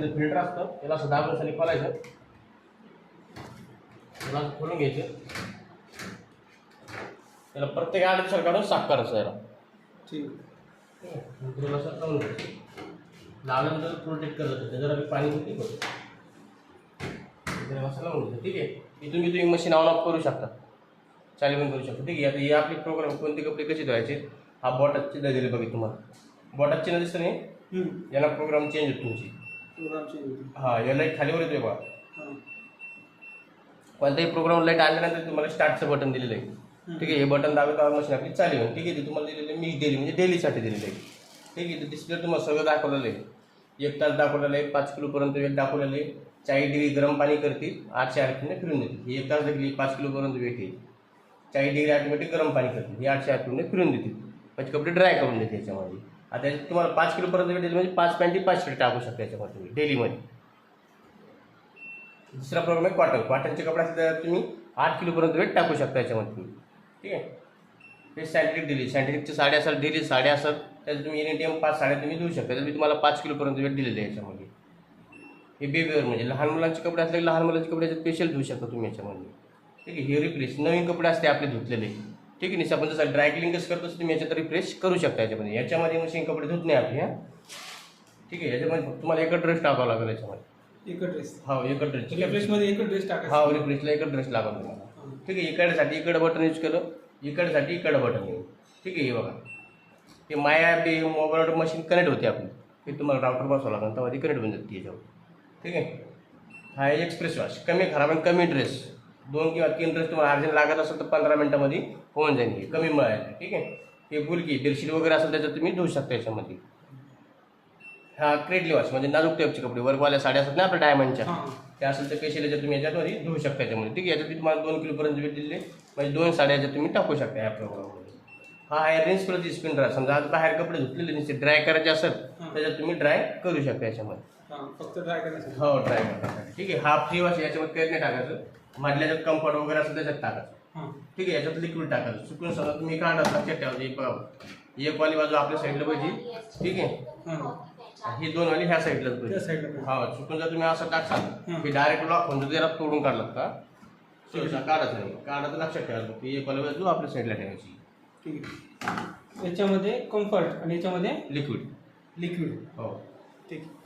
इथलं फिल्टर असतं त्याला असं दाबून खाली खोलायचं, त्याला असं खोलून घ्यायचं, त्याला प्रत्येक 8 दिवसाला काढून साफ करायचं याला. ठीक तुला असं लावून घ्यायचं, लावल्यानंतर प्रोटेक्ट करत होतं जरा पाणी किती करतो असं लावून घ्यायचं. ठीक आहे, इथून तुम्ही मशीन ऑन ऑफ करू शकता, चालू पण करू शकता. ठीक आहे, आता हे आपले प्रोग्राम कोणते कपडे कसे धुवायचे, हा बॉटाची दिलेली बघा तुम्हाला, बॉटाची न दिसतं नाही याला प्रोग्राम चेंज होतो तुमची, प्रोग्राम चेंज होतो. हा या लाईट खालीवर येतोय बघा. कोणताही प्रोग्राम लाईट आल्यानंतर तुम्हाला स्टार्टचं बटन दिलेलं आहे. ठीक आहे, हे बटन दाबलं मशीन आपली चालू आहे. ठीक आहे, ते तुम्हाला दिलेलं आहे मिक्स डेली म्हणजे डेलीसाठी दिलेलं आहे. ठीक आहे, तर डिस्प्ले तुम्हाला सगळं दाखवलेलं आहे, 1 तास दाखवलेलं आहे, 5 किलोपर्यंत वेट दाखवलेलं आहे, 40 डिग्री गरम पाणी करतील, 800 RPM फिरून देतील. ही 1 तास देखील 5 किलोपर्यंत वेट येईल, 40 डिग्री ऑटोमॅटिक गरम पाणी करतील, हे 800 RPM फिरून देतील, म्हणजे कपडे ड्राय करून देतील याच्यामध्ये. आता याच्यात तुम्हाला 5 किलोपर्यंत वेट येईल म्हणजे 5 पॅन्टी 5 शर्ट टाकू शकता याच्यामध्ये तुम्ही डेलीमध्ये. दुसरा प्रोग्राम आहे कॉटन, कॉटनचे कपडे असले तर तुम्ही 8 किलोपर्यंत वेट टाकू शकता याच्यामध्ये तुम्ही. ठीक आहे, हे सॅन्टिटिक दिली, सॅन्टिटिकची साड्या असेल, डेली साड्या असेल त्याच्यात तुम्ही एनी टाइम 5 साड्या तुम्ही देऊ शकता, त्याच्यात मी तुम्हाला 5 किलोपर्यंत वेट दिलेले आहे याच्यामध्ये. हे बेबीवेअर म्हणजे लहान मुलांचे कपडे असले लहान मुलांचे कपडे स्पेशल धुवू शकता तुम्ही याच्यामध्ये. ठीक आहे, हे रिफ्रेश नवीन कपडे असते आपले धुतलेले. ठीक आहे, आपण जसं ड्राय क्लिनिंग कसं करतो तुम्ही याच्यात रिफ्रेश करू शकता याच्यामध्ये. याच्यामध्ये मशीन कपडे धुत नाही आपली. हां, ठीक आहे, याच्यामध्ये फक्त तुम्हाला एकच ड्रेस टाकावा लागेल याच्यामध्ये, एकच ड्रेस. हो एकच ड्रेस, रिफ्रेशमध्ये एकच ड्रेस टाकायचा. हो रिफ्रेशला एकच ड्रेस लागेल तुम्हाला. ठीक आहे, इकडसाठी इकडं बटन यूज केलं, इकडसाठी इकडं बटन येईल. ठीक आहे, हे बघा हे माय ॲप मोबाईलवर मशीन कनेक्ट होते आपली, हे तुम्हाला राउटर बसवावं लागेल तेव्हा ती कनेक्ट होऊन जाते याच्यावर. ठीक आहे, हा एक्सप्रेस वॉश, कमी खराब आणि कमी ड्रेस, 2 किंवा 3 ड्रेस तुम्हाला अर्जंट लागत असेल तर 15 मिनिटामध्ये होऊन जाईल, हे कमी मिळायला. ठीक आहे, हे बुलकी बेडशीट वगैरे असेल त्याच्यात तुम्ही धुवू शकता याच्यामध्ये. हा क्रेडली वॉश म्हणजे नाजूक टाईपचे कपडे, वर्कवाल्या साड्या असतात ना आपल्या डायमंडच्या, त्या असेल तर स्पेशल याच्यात तुम्ही याच्यामध्ये धुवू शकता याच्यामध्ये. ठीक आहे, याच्यात तुम्हाला 2 किलोपर्यंत वेट दिले म्हणजे 2 साड्या याच्यात तुम्ही टाकू शकता या प्रोग्राममध्ये. हा आहे रेंज प्लस स्पिनर, समजा आज बाहेर कपडे धुतलेले नसते ड्राय करायचे असेल त्याच्यात तुम्ही ड्राय करू शकता याच्यामध्ये. फक्त ड्राय करायचं. हो ड्राय करण्यासाठी. ठीक आहे, हा फ्री वॉश याच्यामध्ये काही नाही टाकायचं, मधल्या ज्यात कम्फर्ट वगैरे असेल त्याच्यात टाकायचं. ठीक आहे, याच्यात लिक्विड टाकायचं, चुकून समजा तुम्ही काढा लक्षात ठेवायचं, एक वाली बाजू आपल्या साईडला पाहिजे. ठीक आहे, ही 2 वाली ह्या साईडलाच पाहिजे. हो, चुकून जर तुम्ही असं टाकसाल की डायरेक्ट लॉक होऊन जर त्याला तोडून काढलात का काढायचं नाही, काढायचं लक्षात ठेवायचं की एक वाली बाजू आपल्या साईडला ठेवायची. ठीक आहे, याच्यामध्ये कम्फर्ट आणि याच्यामध्ये लिक्विड. लिक्विड. हो ठीक आहे.